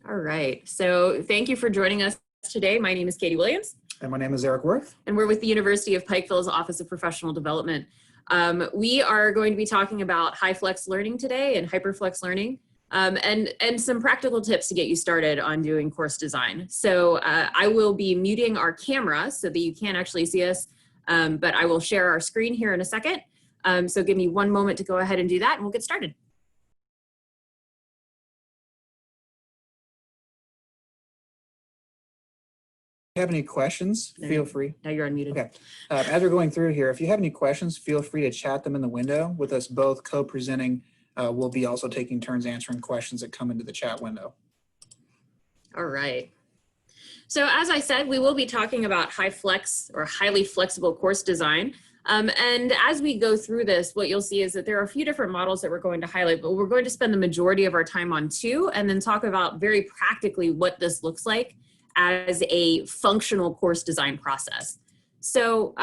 All right, so thank you for joining us today. My name is Katie Williams. And my name is Eric Werth. And we're with the University of Pikeville's Office of Professional Development. We are going to be talking about high flex learning today and hyperflex learning and some practical tips to get you started on doing course design. So I will be muting our camera so that you can't actually see us, but I will share our screen here in a second. So give me one moment to go ahead and do that and we'll get started. If you have any questions, feel free. Now you're unmuted. Okay. As we're going through here, if you have any questions, feel free to chat them in the window. With us both co-presenting, we'll be also taking turns answering questions that come into the chat window. All right. So as I said, we will be talking about high flex or highly flexible course design. And as we go through this, what you'll see is that there are a few different models that we're going to highlight, but we're going to spend the majority of our time on two and then talk about very practically what this looks like as a functional course design process. So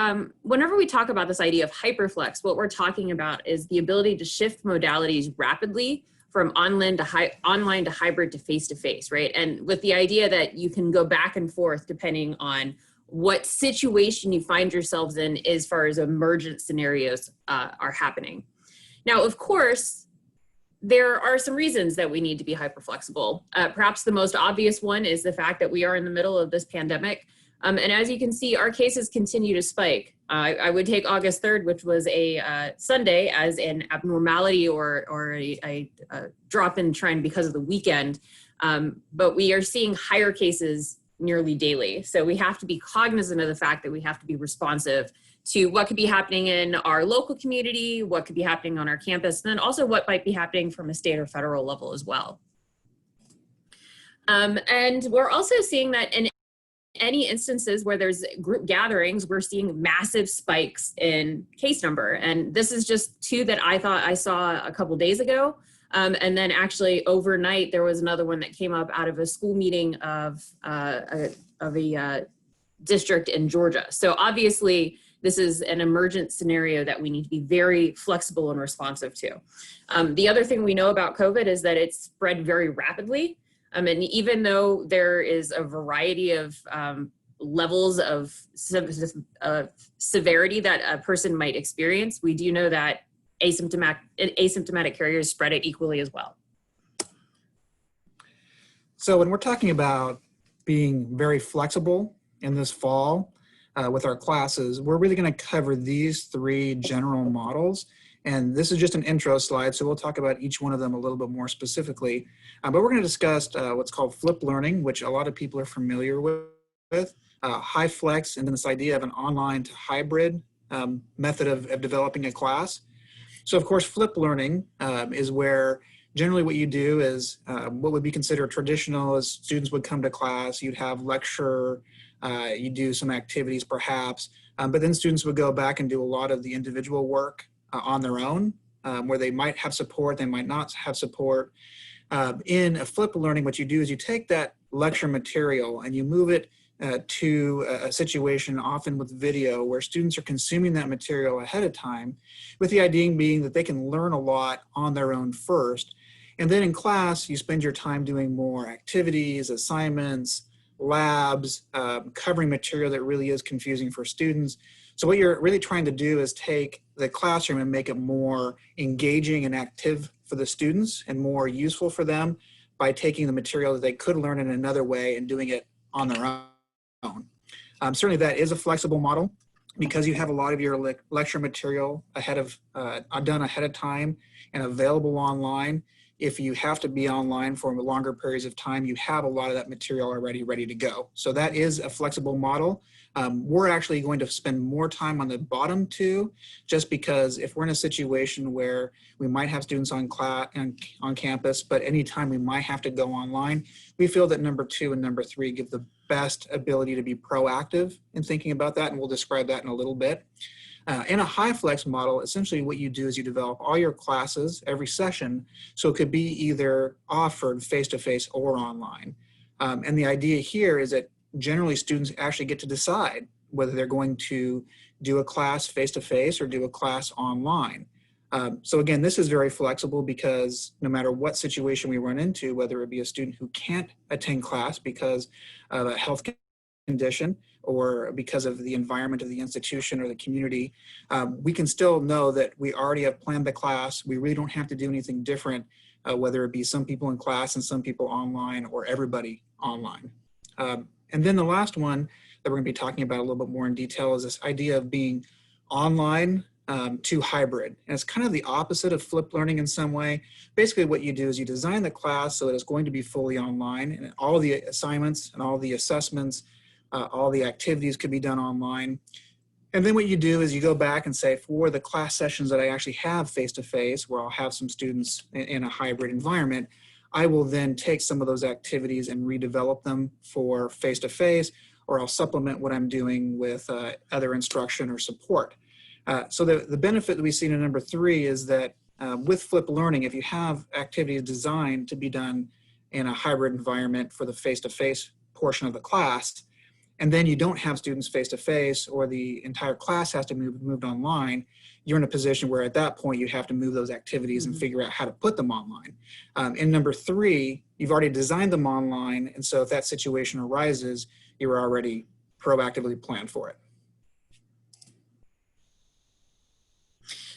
whenever we talk about this idea of hyperflex, what we're talking about is the ability to shift modalities rapidly from online to hybrid to face-to-face, right? And with the idea that you can go back and forth depending on what situation you find yourselves in as far as emergent scenarios are happening. Now, of course, there are some reasons that we need to be hyperflexible. Perhaps the most obvious one is the fact that we are in the middle of this pandemic. And as you can see, our cases continue to spike. I would take August 3rd, which was a Sunday, as an abnormality or a drop in trend because of the weekend. But we are seeing higher cases nearly daily. So we have to be cognizant of the fact that we have to be responsive to what could be happening in our local community, what could be happening on our campus, and then also what might be happening from a state or federal level as well. And we're also seeing that in any instances where there's group gatherings, we're seeing massive spikes in case number. And this is just two that I thought I saw a couple days ago. And then actually overnight, there was another one that came up out of a school meeting of a district in Georgia. So obviously, this is an emergent scenario that we need to be very flexible and responsive to. The other thing we know about COVID is that it's spread very rapidly. And even though there is a variety of levels of severity that a person might experience, we do know that asymptomatic carriers spread it equally as well. So when we're talking about being very flexible in this fall with our classes, we're really going to cover these three general models. And this is just an intro slide, so we'll talk about each one of them a little bit more specifically. But we're going to discuss what's called flipped learning, which a lot of people are familiar with, high flex, and then this idea of an online to hybrid method of developing a class. So of course, flipped learning is where generally what you do is what would be considered traditional as students would come to class, you'd have lecture, you do some activities perhaps, but then students would go back and do a lot of the individual work on their own, where they might have support, they might not have support. In a flipped learning, what you do is you take that lecture material and you move it to a situation often with video where students are consuming that material ahead of time, with the idea being that they can learn a lot on their own first. And then in class, you spend your time doing more activities, assignments, labs, covering material that really is confusing for students. So what you're really trying to do is take the classroom and make it more engaging and active for the students and more useful for them by taking the material that they could learn in another way and doing it on their own. Certainly that is a flexible model because you have a lot of your lecture material done ahead of time and available online. If you have to be online for longer periods of time, you have a lot of that material already ready to go. So that is a flexible model. We're actually going to spend more time on the bottom two, just because if we're in a situation where we might have students on campus, but anytime we might have to go online, we feel that number 2 and number 3 give the best ability to be proactive in thinking about that, and we'll describe that in a little bit. In a high flex model, essentially what you do is you develop all your classes every session, so it could be either offered face-to-face or online. And the idea here is that generally students actually get to decide whether they're going to do a class face-to-face or do a class online. So again, this is very flexible because no matter what situation we run into, whether it be a student who can't attend class because of a health condition or because of the environment of the institution or the community, we can still know that we already have planned the class. We really don't have to do anything different, whether it be some people in class and some people online or everybody online. And then the last one that we're going to be talking about a little bit more in detail is this idea of being online to hybrid. And it's kind of the opposite of flipped learning in some way. Basically what you do is you design the class so that it's going to be fully online, and all the assignments and all the assessments, all the activities could be done online. And then what you do is you go back and say, for the class sessions that I actually have face-to-face, where I'll have some students in a hybrid environment, I will then take some of those activities and redevelop them for face-to-face, or I'll supplement what I'm doing with other instruction or support. So the benefit that we see in number 3 is that with flipped learning, if you have activities designed to be done in a hybrid environment for the face-to-face portion of the class, and then you don't have students face-to-face, or the entire class has to moved online, you're in a position where at that point you have to move those activities and figure out how to put them online. In number 3, you've already designed them online, and so if that situation arises, you're already proactively planned for it.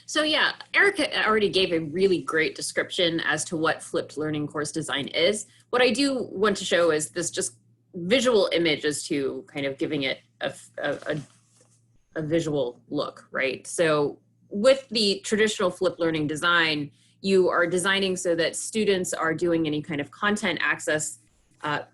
So yeah, Eric already gave a really great description as to what flipped learning course design is. What I do want to show is this just visual image as to kind of giving it a visual look, right? So with the traditional flipped learning design, you are designing so that students are doing any kind of content access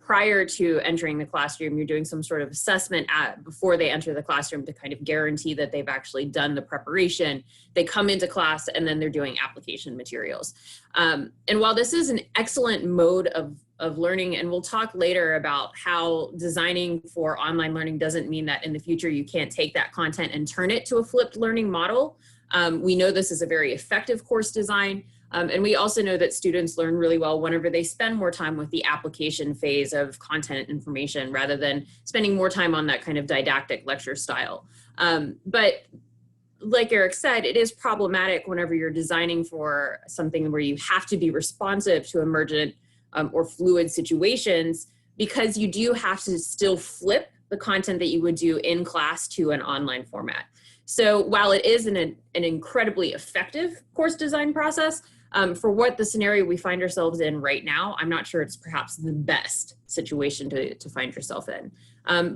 prior to entering the classroom. You're doing some sort of assessment before they enter the classroom to kind of guarantee that they've actually done the preparation. They come into class and then they're doing application materials. And while this is an excellent mode of learning, and we'll talk later about how designing for online learning doesn't mean that in the future you can't take that content and turn it to a flipped learning model. We know this is a very effective course design. And we also know that students learn really well whenever they spend more time with the application phase of content information rather than spending more time on that kind of didactic lecture style. But like Eric said, it is problematic whenever you're designing for something where you have to be responsive to emergent or fluid situations, because you do have to still flip the content that you would do in class to an online format. So while it is an incredibly effective course design process, for what the scenario we find ourselves in right now, I'm not sure it's perhaps the best situation to find yourself in.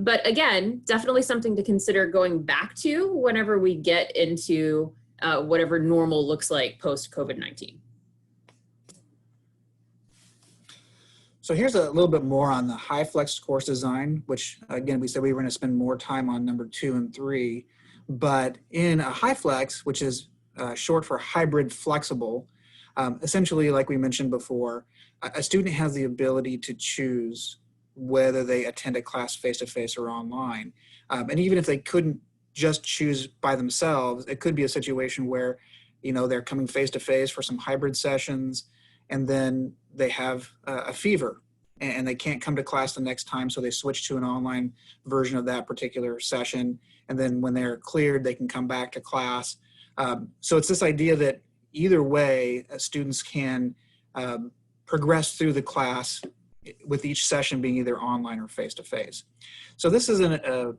But again, definitely something to consider going back to whenever we get into whatever normal looks like post-COVID-19. So here's a little bit more on the high flex course design, which again, we said we were going to spend more time on number 2 and 3, but in a high flex, which is short for hybrid flexible, essentially, like we mentioned before, a student has the ability to choose whether they attend a class face-to-face or online. And even if they couldn't just choose by themselves, it could be a situation where, they're coming face-to-face for some hybrid sessions, and then they have a fever and they can't come to class the next time, so they switch to an online version of that particular session. And then when they're cleared, they can come back to class. So it's this idea that either way, students can progress through the class with each session being either online or face-to-face. So this is a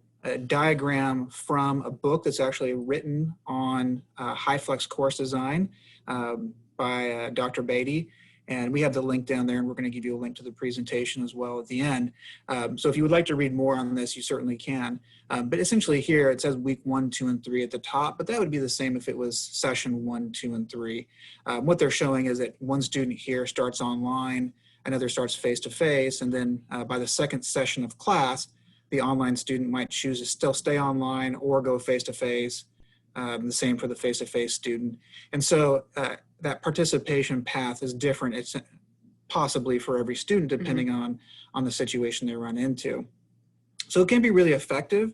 diagram from a book that's actually written on high flex course design by Dr. Beatty. And we have the link down there, and we're going to give you a link to the presentation as well at the end. So if you would like to read more on this, you certainly can. But essentially here it says week 1, 2, and 3 at the top, but that would be the same if it was session 1, 2, and 3. What they're showing is that one student here starts online, another starts face-to-face, and then by the second session of class, the online student might choose to still stay online or go face-to-face. The same for the face-to-face student. And so that participation path is different. It's possibly for every student, depending on the situation they run into. So it can be really effective.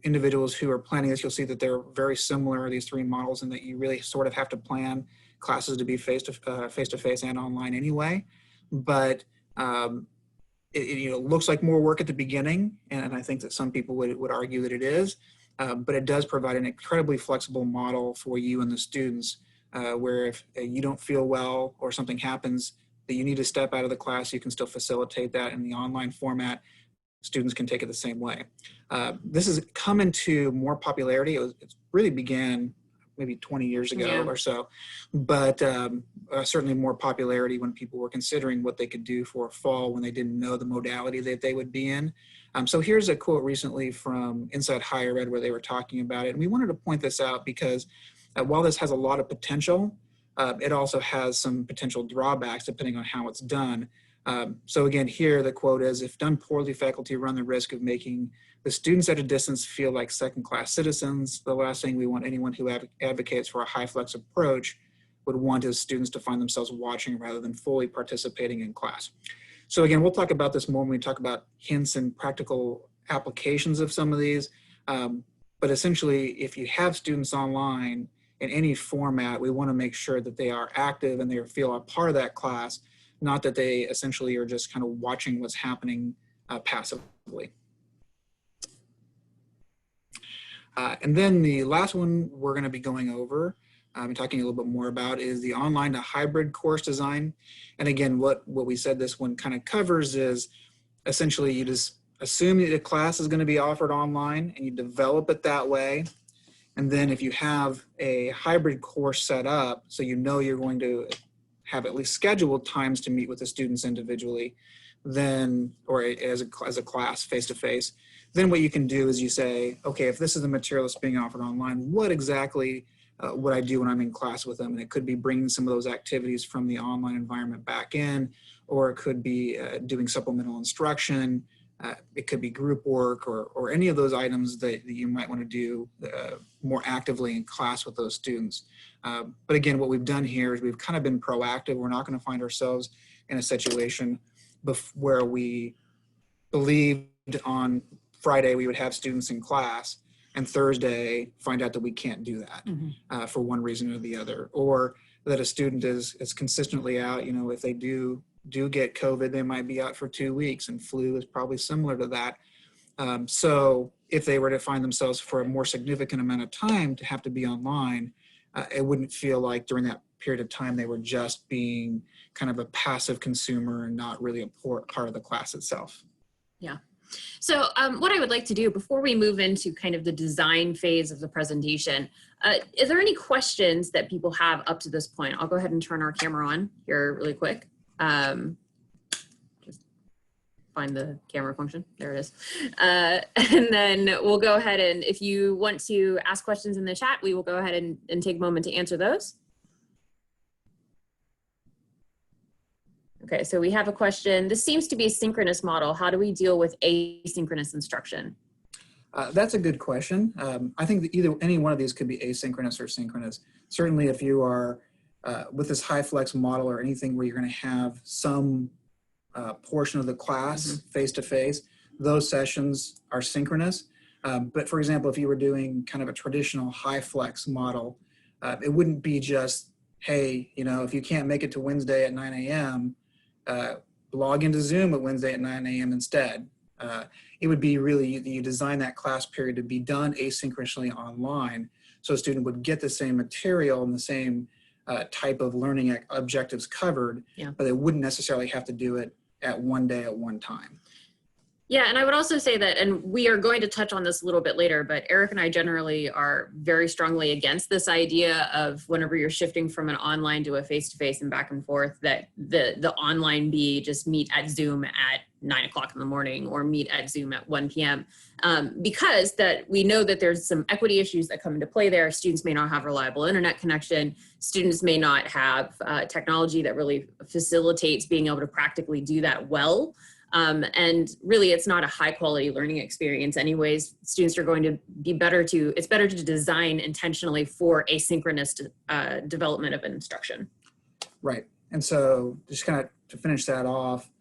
Individuals who are planning this, you'll see that they're very similar, these 3 models, and that you really sort of have to plan classes to be face-to-face and online anyway. But it looks like more work at the beginning, and I think that some people would argue that it is. but it does provide an incredibly flexible model for you and the students, where if you don't feel well or something happens that you need to step out of the class, you can still facilitate that in the online format. Students can take it the same way. This has come into more popularity. It really began maybe 20 years ago or so, but certainly more popularity when people were considering what they could do for fall when they didn't know the modality that they would be in. So here's a quote recently from Inside Higher Ed where they were talking about it. And we wanted to point this out because while this has a lot of potential, it also has some potential drawbacks depending on how it's done. So again, here the quote is, if done poorly, faculty run the risk of making the students at a distance feel like second-class citizens. The last thing we want anyone who advocates for a high-flex approach would want is students to find themselves watching rather than fully participating in class. So again, we'll talk about this more when we talk about hints and practical applications of some of these. But essentially, if you have students online in any format, we want to make sure that they are active and they feel a part of that class, not that they essentially are just kind of watching what's happening passively. And then the last one we're going to be going over and talking a little bit more about is the online to hybrid course design. And again, what we said this one kind of covers is essentially you just assume that the class is going to be offered online and you develop it that way. And then if you have a hybrid course set up, so you know you're going to have at least scheduled times to meet with the students individually, then, or as a class face-to-face, then what you can do is you say, okay, if this is the material that's being offered online, what exactly would I do when I'm in class with them? And it could be bringing some of those activities from the online environment back in, or it could be doing supplemental instruction. It could be group work or any of those items that you might want to do more actively in class with those students. But again, what we've done here is we've kind of been proactive. We're not going to find ourselves in a situation where we believed on Friday we would have students in class and Thursday find out that we can't do that for one reason or the other, or that a student is consistently out. You know, if they do get COVID, they might be out for 2 weeks, and flu is probably similar to that. So if they were to find themselves for a more significant amount of time to have to be online, it wouldn't feel like during that period of time they were just being kind of a passive consumer and not really a part of the class itself. Yeah. So what I would like to do before we move into kind of the design phase of the presentation, is there any questions that people have up to this point? I'll go ahead and turn our camera on here really quick. Just find the camera function. There it is. And then we'll go ahead and if you want to ask questions in the chat, we will go ahead and take a moment to answer those. Okay, so we have a question. This seems to be a synchronous model. How do we deal with asynchronous instruction? That's a good question. I think that any one of these could be asynchronous or synchronous. Certainly if you are with this high flex model or anything where you're going to have some portion of the class face-to-face, those sessions are synchronous. But for example, if you were doing kind of a traditional high flex model, it wouldn't be just, hey, you know, if you can't make it to Wednesday at 9 a.m., log into Zoom at Wednesday at 9 a.m. instead. It would be really, you design that class period to be done asynchronously online, so a student would get the same material and the same type of learning objectives covered, but they wouldn't necessarily have to do it at one day at one time. Yeah, and I would also say that, and we are going to touch on this a little bit later, but Eric and I generally are very strongly against this idea of whenever you're shifting from an online to a face-to-face and back and forth, that the online be just meet at Zoom at 9 o'clock in the morning or meet at Zoom at 1 p.m. Because that we know that there's some equity issues that come into play there. Students may not have reliable internet connection. Students may not have technology that really facilitates being able to practically do that well. And really it's not a high quality learning experience anyways. Students are going to be it's better to design intentionally for asynchronous development of an instruction. Right. And so just kind of to finish that off,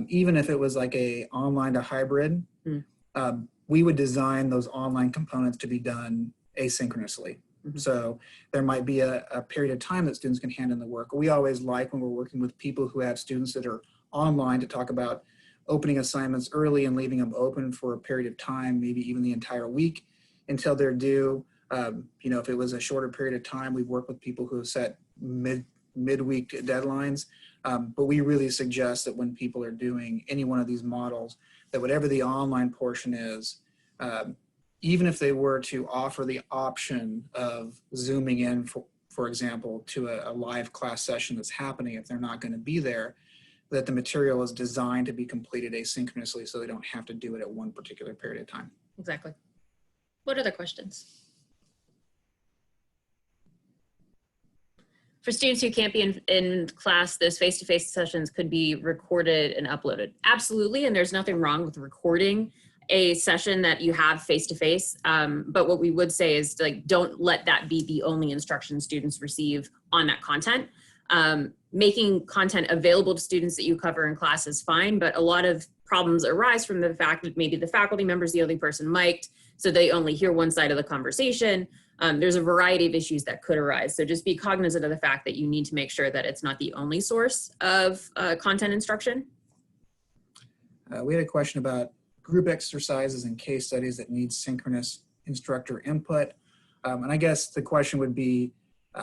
even if it was like a online to hybrid, we would design those online components to be done asynchronously. So there might be a period of time that students can hand in the work. We always like when we're working with people who have students that are online to talk about opening assignments early and leaving them open for a period of time, maybe even the entire week, until they're due. You know, if it was a shorter period of time, we work with people who have set midweek deadlines. But we really suggest that when people are doing any one of these models, that whatever the online portion is, even if they were to offer the option of zooming in, for example, to a live class session that's happening, if they're not going to be there, that the material is designed to be completed asynchronously so they don't have to do it at one particular period of time. Exactly. What other questions? For students who can't be in class, those face-to-face sessions could be recorded and uploaded. Absolutely, and there's nothing wrong with recording a session that you have face-to-face. But what we would say is, like, don't let that be the only instruction students receive on that content. Making content available to students that you cover in class is fine, but a lot of problems arise from the fact that maybe the faculty member is the only person mic'd, so they only hear one side of the conversation. There's a variety of issues that could arise. So just be cognizant of the fact that you need to make sure that it's not the only source of content instruction. We had a question about group exercises and case studies that need synchronous instructor input. And I guess the question would be,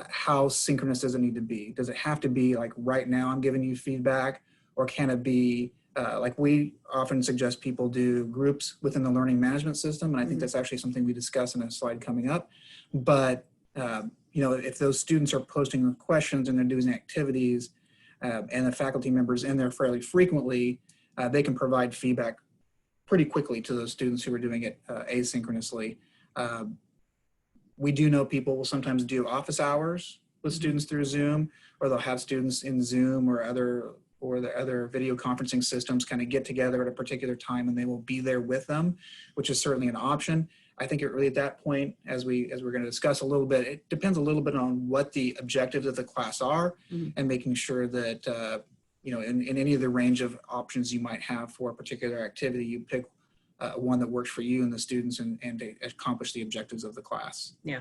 how synchronous does it need to be? Does it have to be like right now I'm giving you feedback, or can it be like we often suggest people do groups within the learning management system, and I think that's actually something we discuss in a slide coming up. But you know, if those students are posting questions and they're doing activities, and the faculty members in there fairly frequently, they can provide feedback pretty quickly to those students who are doing it asynchronously. We do know people will sometimes do office hours with students through Zoom, or they'll have students in Zoom or the other video conferencing systems kind of get together at a particular time, and they will be there with them, which is certainly an option. I think it really, at that point, as we're going to discuss a little bit, it depends a little bit on what the objectives of the class are, and making sure that you know, in any of the range of options you might have for a particular activity, you pick one that works for you and the students, and to accomplish the objectives of the class. Yeah.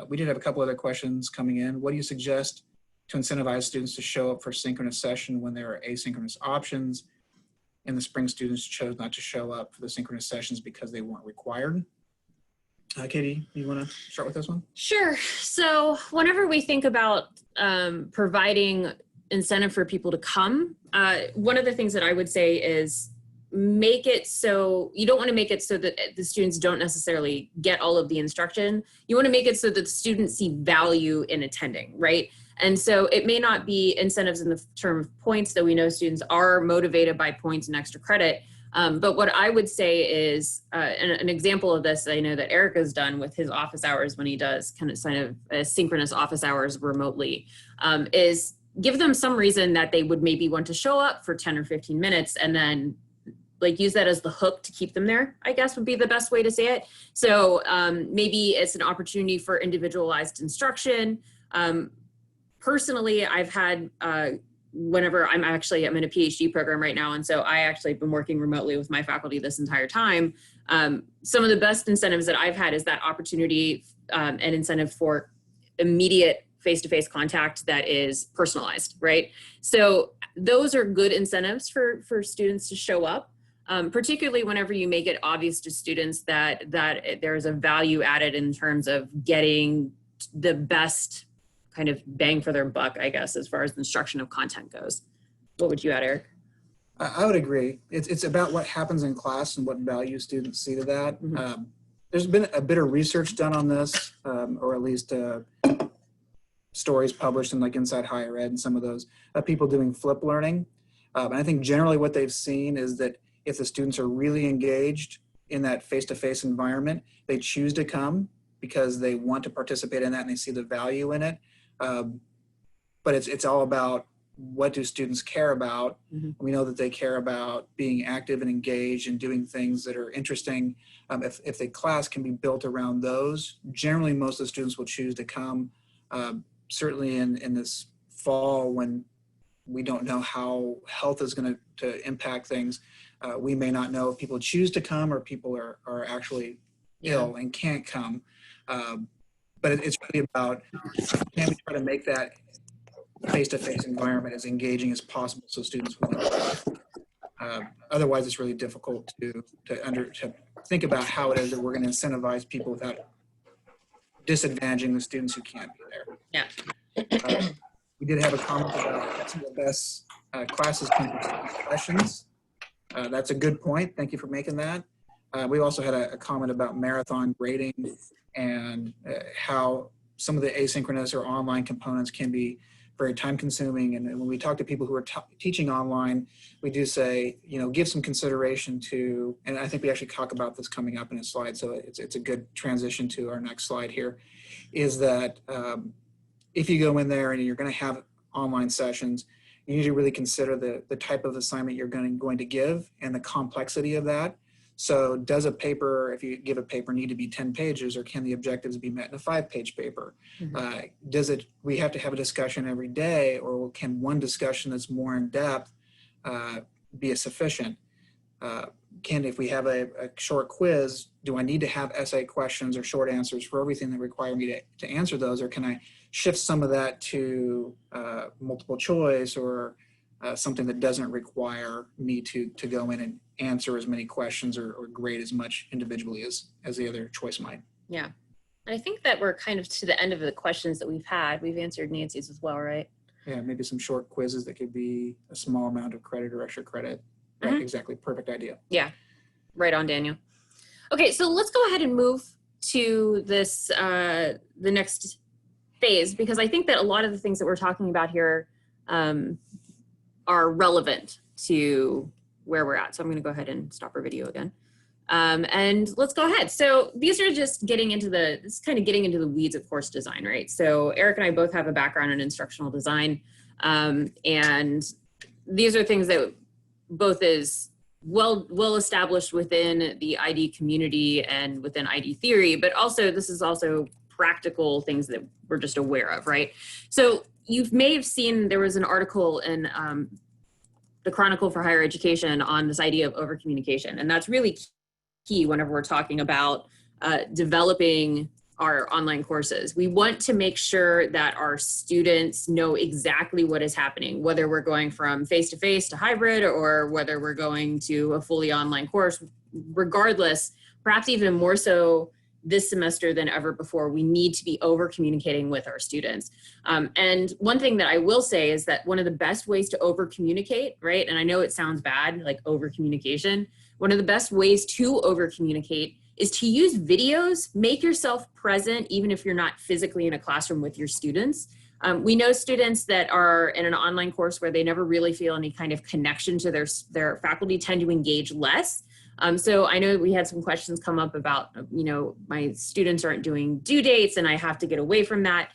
We did have a couple other questions coming in. What do you suggest to incentivize students to show up for synchronous session when there are asynchronous options? In the spring, students chose not to show up for the synchronous sessions because they weren't required. Katie, you want to start with this one? Sure. So whenever we think about providing incentive for people to come, one of the things that I would say is make it so you don't want to make it so that the students don't necessarily get all of the instruction. You want to make it so that the students see value in attending, right? And so it may not be incentives in the term of points, though we know students are motivated by points and extra credit. But what I would say is an example of this, I know that Eric has done with his office hours when he does kind of synchronous office hours remotely, is give them some reason that they would maybe want to show up for 10 or 15 minutes, and then like use that as the hook to keep them there, I guess would be the best way to say it. So maybe it's an opportunity for individualized instruction. Personally, I've had, whenever I'm in a PhD program right now, and so I actually have been working remotely with my faculty this entire time. Some of the best incentives that I've had is that opportunity and incentive for immediate face-to-face contact that is personalized, right? So those are good incentives for students to show up. Particularly whenever you make it obvious to students that there's a value added in terms of getting the best kind of bang for their buck, I guess, as far as the instruction of content goes. What would you add, Eric? I would agree. It's about what happens in class and what value students see to that. There's been a bit of research done on this, or at least stories published in like Inside Higher Ed and some of those people doing flip learning. And I think generally what they've seen is that if the students are really engaged in that face-to-face environment, they choose to come because they want to participate in that and they see the value in it. But it's all about, what do students care about? We know that they care about being active and engaged and doing things that are interesting. If the class can be built around those, generally most of the students will choose to come. Certainly in this fall, when we don't know how health is going to impact things, we may not know if people choose to come or people are actually ill and can't come. But it's really about, can we try to make that face-to-face environment as engaging as possible so students want to. Otherwise, it's really difficult to think about how it is that we're going to incentivize people without disadvantaging the students who can't be there. Yeah. We did have a comment about some of the best classes come from student questions. That's a good point. Thank you for making that. We also had a comment about marathon grading and how some of the asynchronous or online components can be very time consuming. And when we talk to people who are teaching online, we do say, you know, give some consideration to, and I think we actually talk about this coming up in a slide, so it's a good transition to our next slide here, is that if you go in there and you're going to have online sessions, you need to really consider the type of assignment you're going to give and the complexity of that. So does a paper, if you give a paper, need to be 10 pages, or can the objectives be met in a 5-page paper? Mm-hmm. We have to have a discussion every day, or can one discussion that's more in depth be sufficient? If we have a short quiz, do I need to have essay questions or short answers for everything that require me to answer those, or can I shift some of that to multiple choice, or something that doesn't require me to go in and answer as many questions or grade as much individually as the other choice might? Yeah. I think that we're kind of to the end of the questions that we've had. We've answered Nancy's as well, right? Yeah, maybe some short quizzes that could be a small amount of credit or extra credit. Right, mm-hmm. Exactly. Perfect idea. Yeah. Right on, Daniel. Okay, so let's go ahead and move to this, the next phase, because I think that a lot of the things that we're talking about here are relevant to where we're at. So I'm going to go ahead and stop our video again. And let's go ahead. So these are just getting into the weeds of course design, right? So Eric and I both have a background in instructional design. And these are things that both is well established within the ID community and within ID theory, but also this is also practical things that we're just aware of, right? So you may have seen there was an article in the Chronicle for Higher Education on this idea of overcommunication. And that's really key whenever we're talking about developing our online courses. We want to make sure that our students know exactly what is happening, whether we're going from face-to-face to hybrid, or whether we're going to a fully online course. Regardless, perhaps even more so this semester than ever before, we need to be over communicating with our students. And one thing that I will say is that one of the best ways to over communicate, right? And I know it sounds bad, like over communication. One of the best ways to over communicate is to use videos. Make yourself present, even if you're not physically in a classroom with your students. We know students that are in an online course where they never really feel any kind of connection to their faculty tend to engage less. So I know we had some questions come up about, you know, my students aren't doing due dates and I have to get away from that.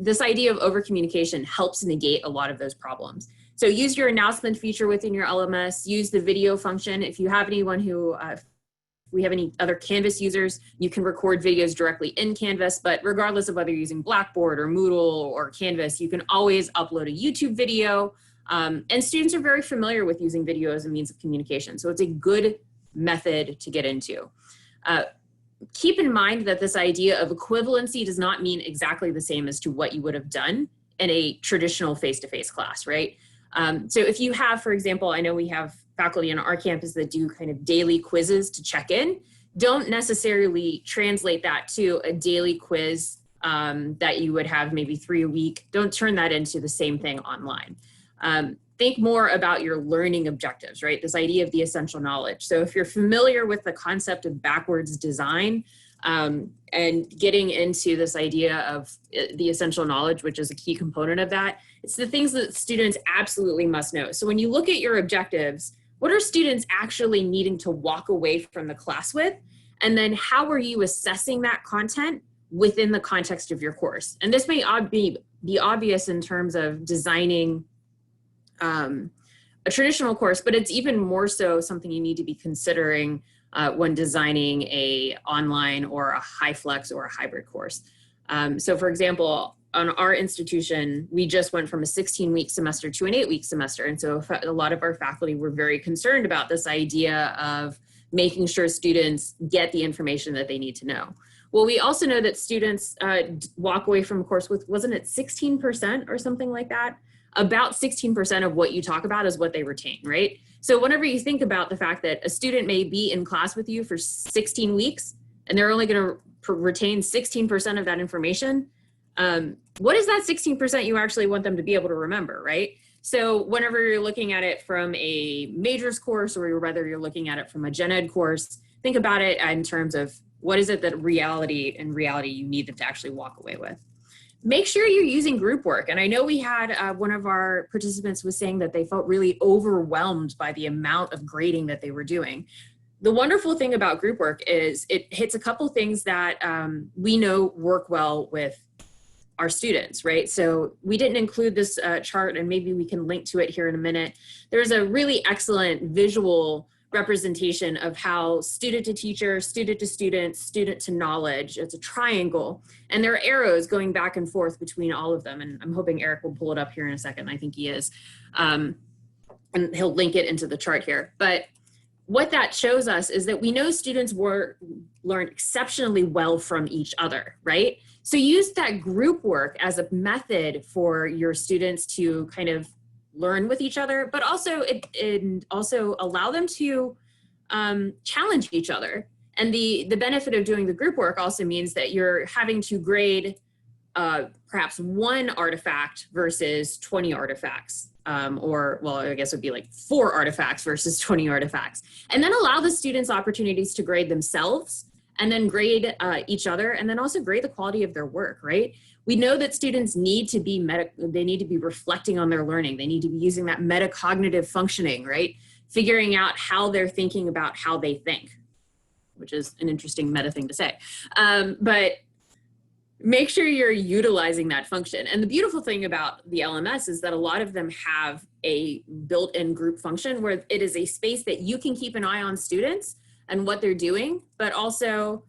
This idea of over communication helps negate a lot of those problems. So use your announcement feature within your LMS, use the video function. If you have anyone who, if we have any other Canvas users, you can record videos directly in Canvas, but regardless of whether you're using Blackboard or Moodle or Canvas, you can always upload a YouTube video. And students are very familiar with using video as a means of communication. So it's a good method to get into. Keep in mind that this idea of equivalency does not mean exactly the same as to what you would have done in a traditional face-to-face class, right? So if you have, for example, I know we have faculty on our campus that do kind of daily quizzes to check in. Don't necessarily translate that to a daily quiz that you would have maybe 3 a week. Don't turn that into the same thing online. Think more about your learning objectives, right? This idea of the essential knowledge. So if you're familiar with the concept of backwards design and getting into this idea of the essential knowledge, which is a key component of that, it's the things that students absolutely must know. So when you look at your objectives, what are students actually needing to walk away from the class with? And then how are you assessing that content within the context of your course? And this may be obvious in terms of designing a traditional course, but it's even more so something you need to be considering when designing a online or a high flex or a hybrid course. So for example, on our institution, we just went from a 16-week semester to an 8-week semester. And so a lot of our faculty were very concerned about this idea of making sure students get the information that they need to know. Well, we also know that students walk away from a course with, wasn't it 16% or something like that? about 16% of what you talk about is what they retain, right? So whenever you think about the fact that a student may be in class with you for 16 weeks and they're only going to retain 16% of that information, what is that 16% you actually want them to be able to remember, right? So whenever you're looking at it from a majors course or whether you're looking at it from a gen ed course, think about it in terms of what is it that reality you need them to actually walk away with. Make sure you're using group work. And I know we had one of our participants was saying that they felt really overwhelmed by the amount of grading that they were doing. The wonderful thing about group work is it hits a couple things that we know work well with our students, right? So we didn't include this chart, and maybe we can link to it here in a minute. There's a really excellent visual representation of how student to teacher, student to student, student to knowledge. It's a triangle, and there are arrows going back and forth between all of them. And I'm hoping Eric will pull it up here in a second. I think he is. And he'll link it into the chart here. But what that shows us is that we know students learn exceptionally well from each other, right? So use that group work as a method for your students to kind of learn with each other, but also it also allow them to challenge each other. And the benefit of doing the group work also means that you're having to grade perhaps one artifact versus 20 artifacts. Or, well, I guess it would be like 4 artifacts versus 20 artifacts. And then allow the students opportunities to grade themselves and then grade each other, and then also grade the quality of their work, right? We know that students need to be they need to be reflecting on their learning. They need to be using that metacognitive functioning, right? Figuring out how they're thinking about how they think, which is an interesting meta thing to say. But make sure you're utilizing that function. And the beautiful thing about the LMS is that a lot of them have a built-in group function where it is a space that you can keep an eye on students and what they're doing, but also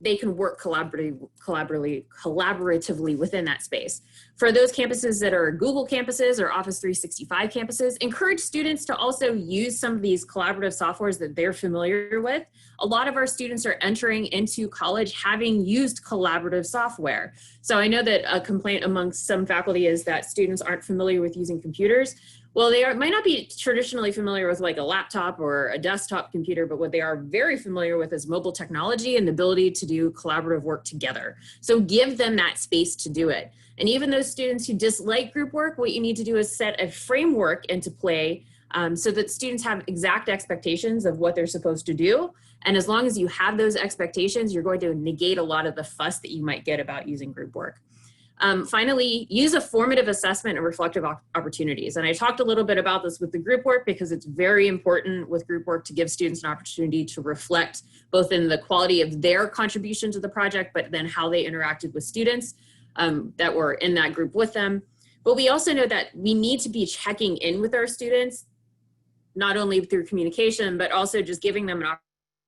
they can work collaboratively within that space. For those campuses that are Google campuses or Office 365 campuses, encourage students to also use some of these collaborative softwares that they're familiar with. A lot of our students are entering into college having used collaborative software. So I know that a complaint amongst some faculty is that students aren't familiar with using computers. Well, they might not be traditionally familiar with like a laptop or a desktop computer, but what they are very familiar with is mobile technology and the ability to do collaborative work together. So give them that space to do it. And even those students who dislike group work, what you need to do is set a framework into play so that students have exact expectations of what they're supposed to do. And as long as you have those expectations, you're going to negate a lot of the fuss that you might get about using group work. Finally, use a formative assessment and reflective opportunities. And I talked a little bit about this with the group work because it's very important with group work to give students an opportunity to reflect both in the quality of their contribution to the project, but then how they interacted with students that were in that group with them. But we also know that we need to be checking in with our students, not only through communication, but also just giving them an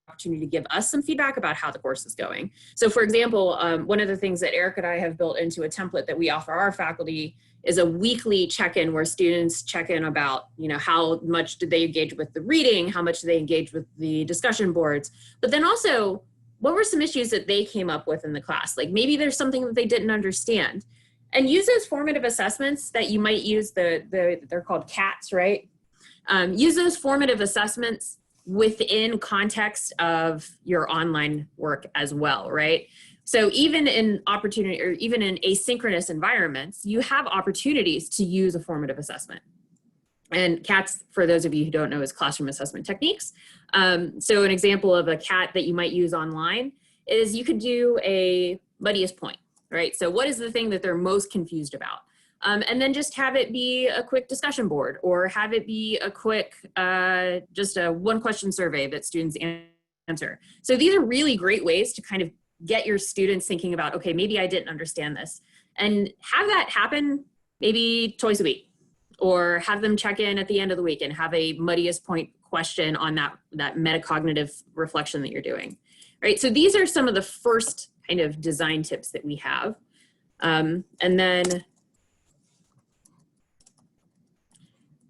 opportunity to give us some feedback about how the course is going. So for example, one of the things that Eric and I have built into a template that we offer our faculty is a weekly check-in where students check in about, you know, how much did they engage with the reading, how much did they engage with the discussion boards, but then also what were some issues that they came up with in the class? Like maybe there's something that they didn't understand. And use those formative assessments that you might use, they're called CATs, right? Use those formative assessments within context of your online work as well, right? So even in opportunity or even in asynchronous environments, you have opportunities to use a formative assessment. And CATs, for those of you who don't know, is classroom assessment techniques. So an example of a CAT that you might use online is you could do a muddiest point, right? So what is the thing that they're most confused about? And then just have it be a quick discussion board or have it be a quick, just a one question survey that students answer. So these are really great ways to kind of get your students thinking about, okay, maybe I didn't understand this, and have that happen maybe twice a week, or have them check in at the end of the week and have a muddiest point question on that metacognitive reflection that you're doing, right? So these are some of the first kind of design tips that we have. And then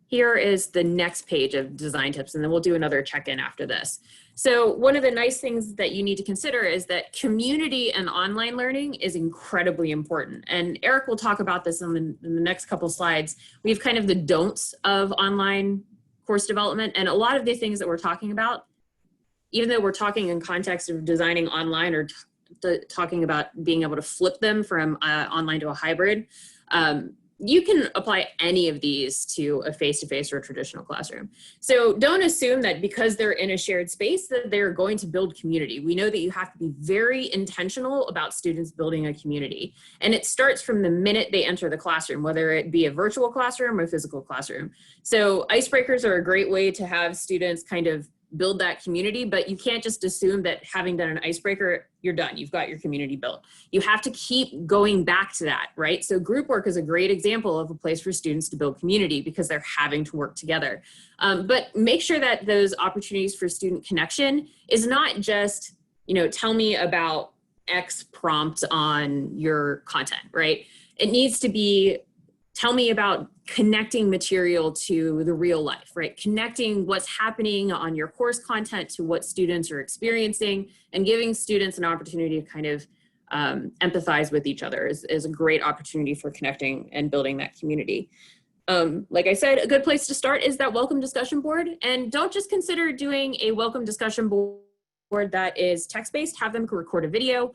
here is the next page of design tips, and then we'll do another check-in after this. So one of the nice things that you need to consider is that community and online learning is incredibly important. And Eric will talk about this in the next couple slides. We have kind of the don'ts of online course development, and a lot of the things that we're talking about, even though we're talking in context of designing online or talking about being able to flip them from online to a hybrid, you can apply any of these to a face-to-face or a traditional classroom. So don't assume that because they're in a shared space that they're going to build community. We know that you have to be very intentional about students building a community. And it starts from the minute they enter the classroom, whether it be a virtual classroom or a physical classroom. So icebreakers are a great way to have students kind of build that community, but you can't just assume that having done an icebreaker, you're done. You've got your community built. You have to keep going back to that, right? So group work is a great example of a place for students to build community because they're having to work together. But make sure that those opportunities for student connection is not just, tell me about X prompt on your content, right? It needs to be, tell me about connecting material to the real life, right? Connecting what's happening on your course content to what students are experiencing, and giving students an opportunity to kind of empathize with each other is a great opportunity for connecting and building that community. Like I said, a good place to start is that welcome discussion board. And don't just consider doing a welcome discussion board that is text-based, have them record a video.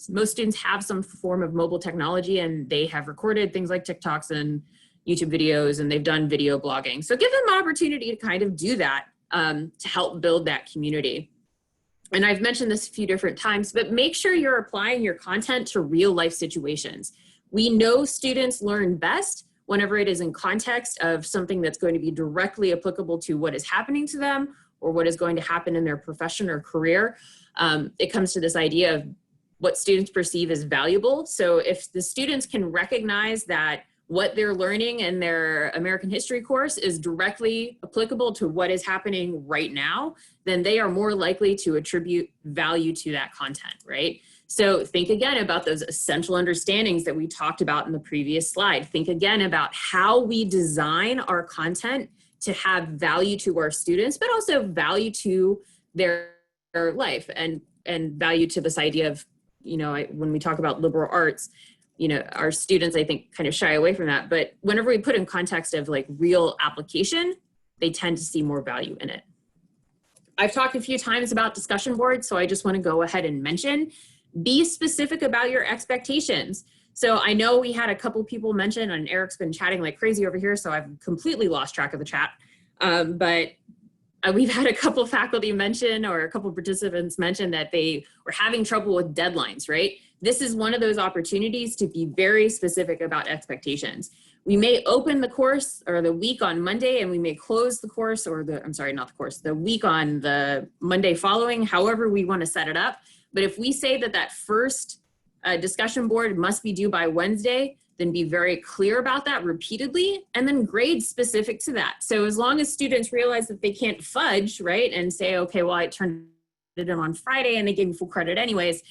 Most students have some form of mobile technology and they have recorded things like TikToks and YouTube videos, and they've done video blogging. So give them an opportunity to kind of do that to help build that community. And I've mentioned this a few different times, but make sure you're applying your content to real life situations. We know students learn best whenever it is in context of something that's going to be directly applicable to what is happening to them or what is going to happen in their profession or career. It comes to this idea of what students perceive as valuable. So if the students can recognize that what they're learning in their American history course is directly applicable to what is happening right now, then they are more likely to attribute value to that content, right? So think again about those essential understandings that we talked about in the previous slide. Think again about how we design our content to have value to our students, but also value to their life and value to this idea of, when we talk about liberal arts, our students, I think, kind of shy away from that. But whenever we put in context of like real application, they tend to see more value in it. I've talked a few times about discussion boards, so I just want to go ahead and mention, be specific about your expectations. So I know we had a couple people mention, and Eric's been chatting like crazy over here, so I've completely lost track of the chat. But we've had a couple faculty mention, or a couple participants mention that they were having trouble with deadlines, right? This is one of those opportunities to be very specific about expectations. We may open the course or the week on Monday, and we may close the course, or the week on the Monday following, however we want to set it up. But if we say that first discussion board must be due by Wednesday, then be very clear about that repeatedly, and then grade specific to that. So as long as students realize that they can't fudge, right, and say, okay, well, I turned it in on Friday and they gave me full credit anyways,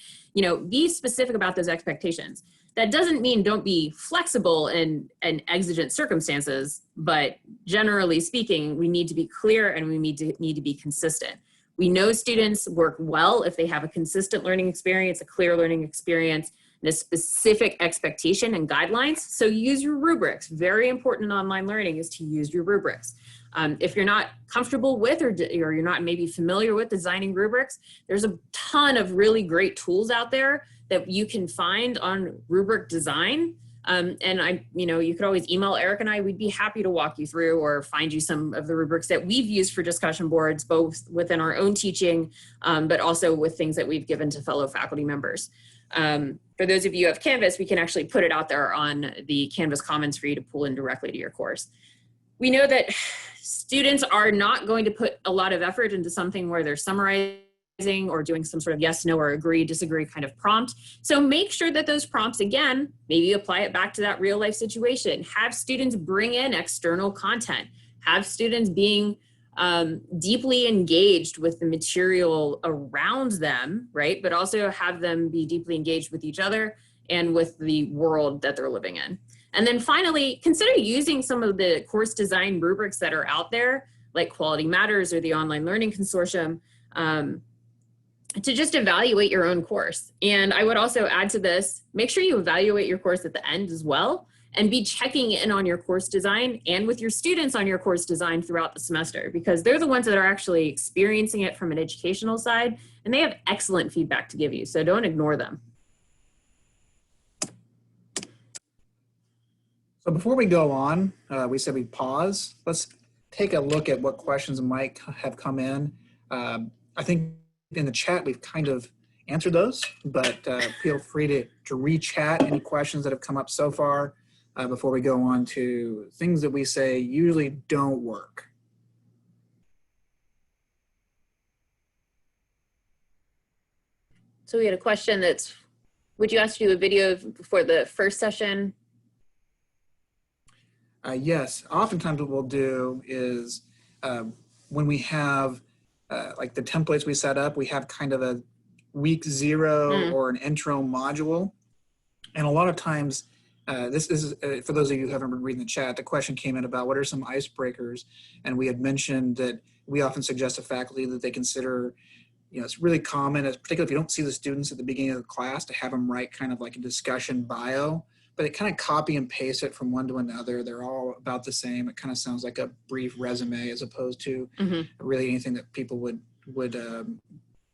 be specific about those expectations. That doesn't mean don't be flexible in exigent circumstances, but generally speaking, we need to be clear and we need to be consistent. We know students work well if they have a consistent learning experience, a clear learning experience, and a specific expectation and guidelines. So use your rubrics. Very important in online learning is to use your rubrics. If you're not comfortable with, or you're not maybe familiar with designing rubrics, there's a ton of really great tools out there that you can find on rubric design. And you could always email Eric and I, we'd be happy to walk you through or find you some of the rubrics that we've used for discussion boards, both within our own teaching, but also with things that we've given to fellow faculty members. For those of you who have Canvas, we can actually put it out there on the Canvas Commons for you to pull in directly to your course. We know that students are not going to put a lot of effort into something where they're summarizing or doing some sort of yes, no, or agree, disagree kind of prompt. So make sure that those prompts, again, maybe apply it back to that real life situation. Have students bring in external content. Have students being deeply engaged with the material around them, right? But also have them be deeply engaged with each other and with the world that they're living in. And then finally, consider using some of the course design rubrics that are out there, like Quality Matters or the Online Learning Consortium, to just evaluate your own course. And I would also add to this, make sure you evaluate your course at the end as well, and be checking in on your course design and with your students on your course design throughout the semester, because they're the ones that are actually experiencing it from an educational side, and they have excellent feedback to give you, so don't ignore them. So before we go on, we said we'd pause. Let's take a look at what questions might have come in. I think in the chat, we've kind of answered those, but feel free to re-chat any questions that have come up so far before we go on to things that we say usually don't work. So we had a question that's, would you ask to do a video before the first session? Yes, oftentimes what we'll do is when we have like the templates we set up, we have kind of a week 0 or an intro module. And a lot of times, this is, for those of you who haven't been reading the chat, the question came in about what are some icebreakers. And we had mentioned that we often suggest to faculty that they consider, you know, it's really common, particularly if you don't see the students at the beginning of the class, to have them write kind of like a discussion bio, but it kind of copy and paste it from one to another. They're all about the same. It kind of sounds like a brief resume as opposed to really anything that people would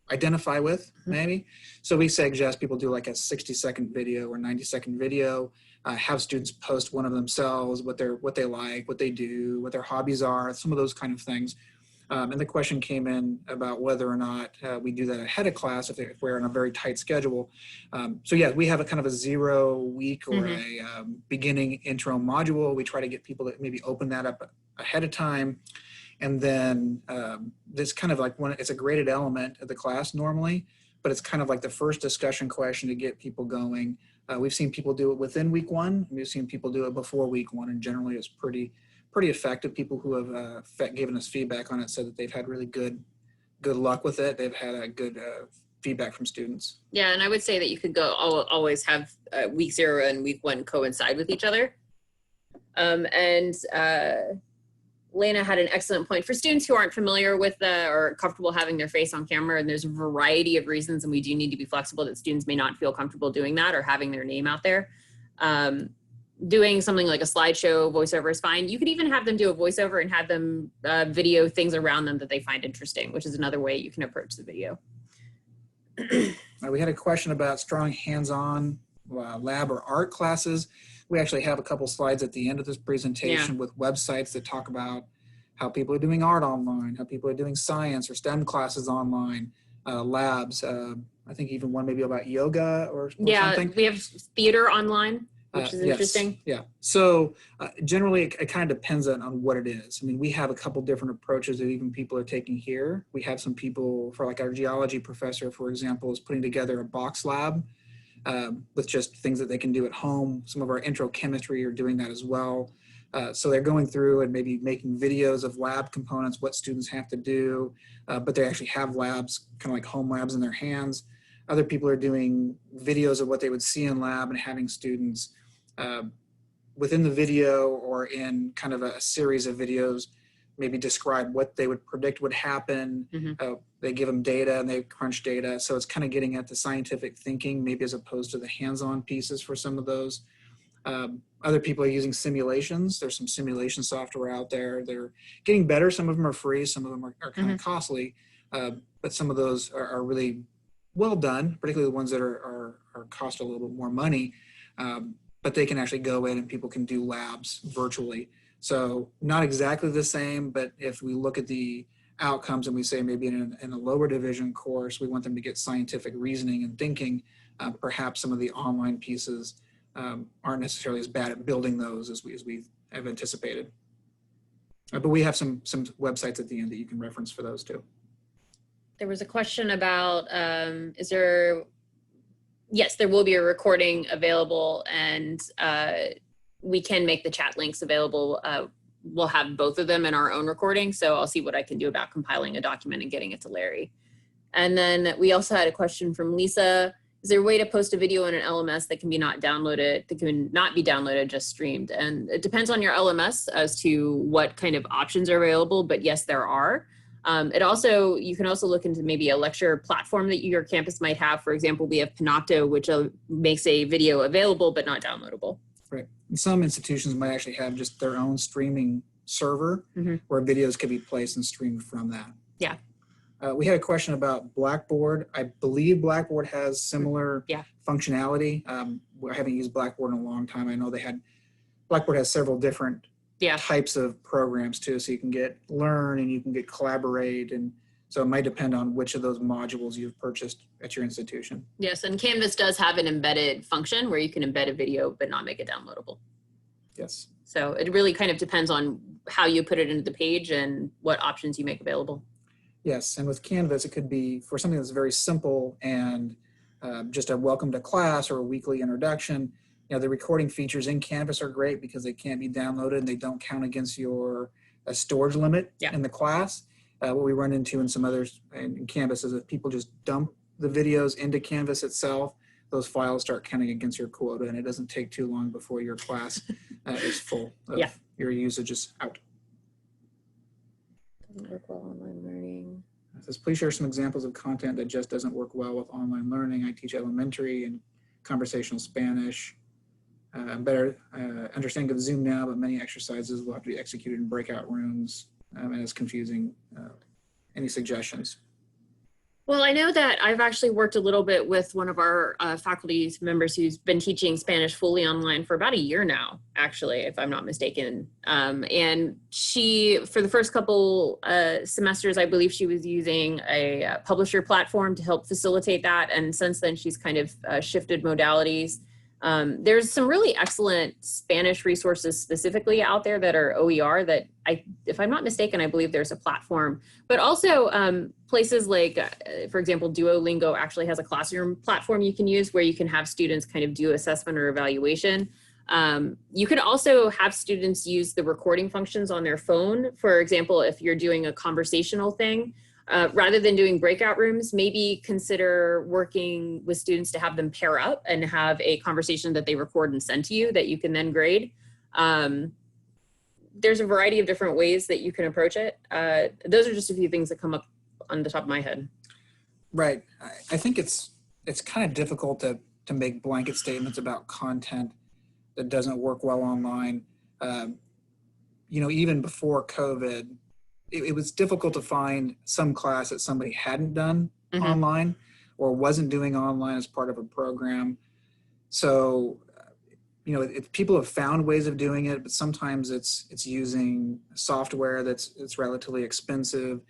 identify with, maybe. So we suggest people do like a 60-second video or 90-second video, have students post one of themselves, what they like, what they do, what their hobbies are, some of those kind of things. And the question came in about whether or not we do that ahead of class if we're in a very tight schedule. So yeah, we have a kind of a 0 week or a beginning intro module. We try to get people to maybe open that up ahead of time. And then this kind of like it's a graded element of the class normally, but it's kind of like the first discussion question to get people going. We've seen people do it within week 1. We've seen people do it before week 1, and generally it's pretty effective. People who have given us feedback on it said that they've had really good luck with it. They've had a good feedback from students. Yeah, and I would say that you could always have week 0 and week 1 coincide with each other. Lena had an excellent point. For students who aren't familiar with or comfortable having their face on camera, and there's a variety of reasons, and we do need to be flexible that students may not feel comfortable doing that or having their name out there. Doing something like a slideshow voiceover is fine. You could even have them do a voiceover and have them video things around them that they find interesting, which is another way you can approach the video. We had a question about strong hands-on lab or art classes. We actually have a couple slides at the end of this presentation with websites that talk about how people are doing art online, how people are doing science or STEM classes online, labs. I think even one maybe about yoga or something. We have theater online, which is interesting. Yeah. So generally, it kind of depends on what it is. I mean, we have a couple different approaches that even people are taking here. We have some people, for like our geology professor, for example, is putting together a box lab with just things that they can do at home. Some of our intro chemistry are doing that as well. So they're going through and maybe making videos of lab components, what students have to do, but they actually have labs, kind of like home labs in their hands. Other people are doing videos of what they would see in lab and having students within the video or in kind of a series of videos maybe describe what they would predict would happen. They give them data and they crunch data. So it's kind of getting at the scientific thinking, maybe as opposed to the hands-on pieces for some of those. Other people are using simulations. There's some simulation software out there. They're getting better. Some of them are free. Some of them are kind of costly. But some of those are really well done, particularly the ones that are cost a little bit more money. But they can actually go in and people can do labs virtually. So not exactly the same, but if we look at the outcomes and we say maybe in a lower division course, we want them to get scientific reasoning and thinking, perhaps some of the online pieces aren't necessarily as bad at building those as we have anticipated. But we have some websites at the end that you can reference for those too. There was a question about, yes, there will be a recording available, and we can make the chat links available. We'll have both of them in our own recording, so I'll see what I can do about compiling a document and getting it to Larry. And then we also had a question from Lisa. is there a way to post a video in an LMS that can be not downloaded, that can not be downloaded, just streamed? And it depends on your LMS as to what kind of options are available, but yes, there are. You can also look into maybe a lecture platform that your campus might have. For example, we have Panopto, which makes a video available but not downloadable. Right. And some institutions might actually have just their own streaming server where videos can be placed and streamed from that. Yeah. We had a question about Blackboard. I believe Blackboard has similar functionality. I haven't used Blackboard in a long time. I know Blackboard has several different types of programs too, so you can get Learn and you can get Collaborate, and so it might depend on which of those modules you've purchased at your institution. Yes, and Canvas does have an embedded function where you can embed a video but not make it downloadable. Yes. So it really kind of depends on how you put it into the page and what options you make available. Yes, and with Canvas, it could be for something that's very simple and just a welcome to class or a weekly introduction. You know, the recording features in Canvas are great because they can't be downloaded and they don't count against your storage limit in the class. What we run into in some others in Canvas is if people just dump the videos into Canvas itself, those files start counting against your quota, and it doesn't take too long before your class is full of your usage is out. Doesn't work well online learning. It says, please share some examples of content that just doesn't work well with online learning. I teach elementary and conversational Spanish. Better understanding of Zoom now, but many exercises will have to be executed in breakout rooms, and it's confusing. Any suggestions? Well, I know that I've actually worked a little bit with one of our faculty members who's been teaching Spanish fully online for about a year now, actually, if I'm not mistaken. And she, for the first couple semesters, I believe she was using a publisher platform to help facilitate that. And since then, she's kind of shifted modalities. There's some really excellent Spanish resources specifically out there that are OER that if I'm not mistaken, I believe there's a platform, but also places like, for example, Duolingo actually has a classroom platform you can use where you can have students kind of do assessment or evaluation. You could also have students use the recording functions on their phone. For example, if you're doing a conversational thing, rather than doing breakout rooms, maybe consider working with students to have them pair up and have a conversation that they record and send to you that you can then grade. There's a variety of different ways that you can approach it. Those are just a few things that come up on the top of my head. Right. I think it's kind of difficult to make blanket statements about content that doesn't work well online. You know, even before COVID, it was difficult to find some class that somebody hadn't done online or wasn't doing online as part of a program. So, you know, people have found ways of doing it, but sometimes it's using software that's relatively expensive.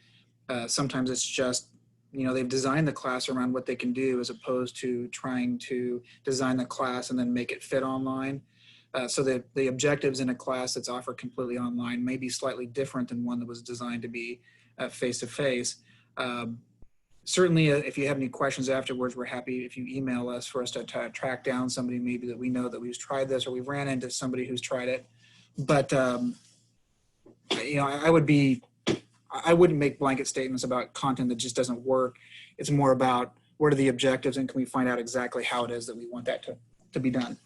Sometimes it's just, you know, they've designed the class around what they can do as opposed to trying to design the class and then make it fit online. So that the objectives in a class that's offered completely online may be slightly different than one that was designed to be face-to-face. Certainly, if you have any questions afterwards, we're happy if you email us for us to track down somebody maybe that we know that we've tried this or we've ran into somebody who's tried it. But, you know, I wouldn't make blanket statements about content that just doesn't work. It's more about what are the objectives and can we find out exactly how it is that we want that to be done.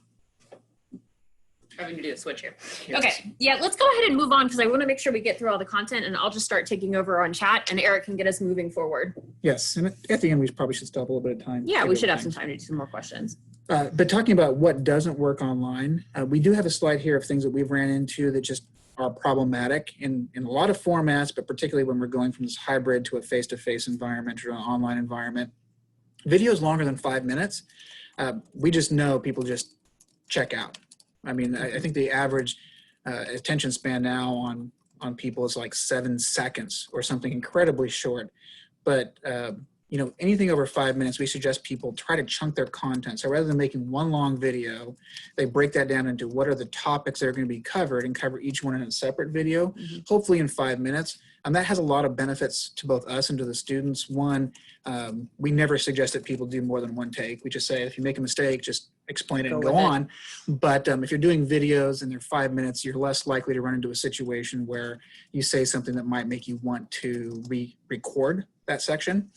Having to do a switch here. Yes. Okay, yeah, let's go ahead and move on because I want to make sure we get through all the content, and I'll just start taking over on chat and Eric can get us moving forward. Yes, and at the end we probably should still have a little bit of time. Yeah, we should have some time to do some more questions. But talking about what doesn't work online, we do have a slide here of things that we've ran into that just are problematic in a lot of formats, but particularly when we're going from this hybrid to a face-to-face environment or an online environment. Videos longer than 5 minutes, we just know people just check out. I mean, I think the average attention span now on people is like 7 seconds or something incredibly short. But, you know, anything over 5 minutes, we suggest people try to chunk their content. So rather than making one long video, they break that down into what are the topics that are going to be covered and cover each one in a separate video, hopefully in 5 minutes. And that has a lot of benefits to both us and to the students. One, we never suggest that people do more than one take. We just say, if you make a mistake, just explain it and go on. But if you're doing videos and they're 5 minutes, you're less likely to run into a situation where you say something that might make you want to re-record that section.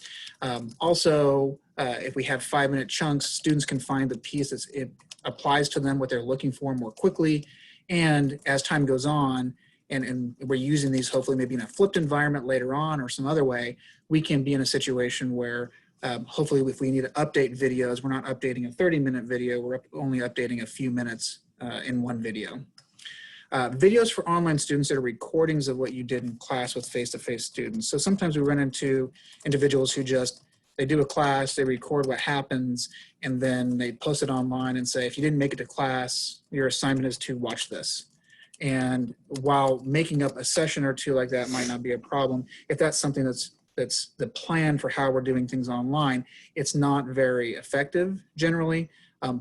Also, If we have 5-minute chunks, students can find the piece that it applies to them, what they're looking for more quickly. And as time goes on, and we're using these hopefully maybe in a flipped environment later on or some other way, we can be in a situation where hopefully if we need to update videos, we're not updating a 30-minute video, we're only updating a few minutes in one video. Videos for online students that are recordings of what you did in class with face-to-face students. So sometimes we run into individuals who they do a class, they record what happens, and then they post it online and say, if you didn't make it to class, your assignment is to watch this. And while making up a session or two like that might not be a problem, if that's something that's the plan for how we're doing things online, it's not very effective generally.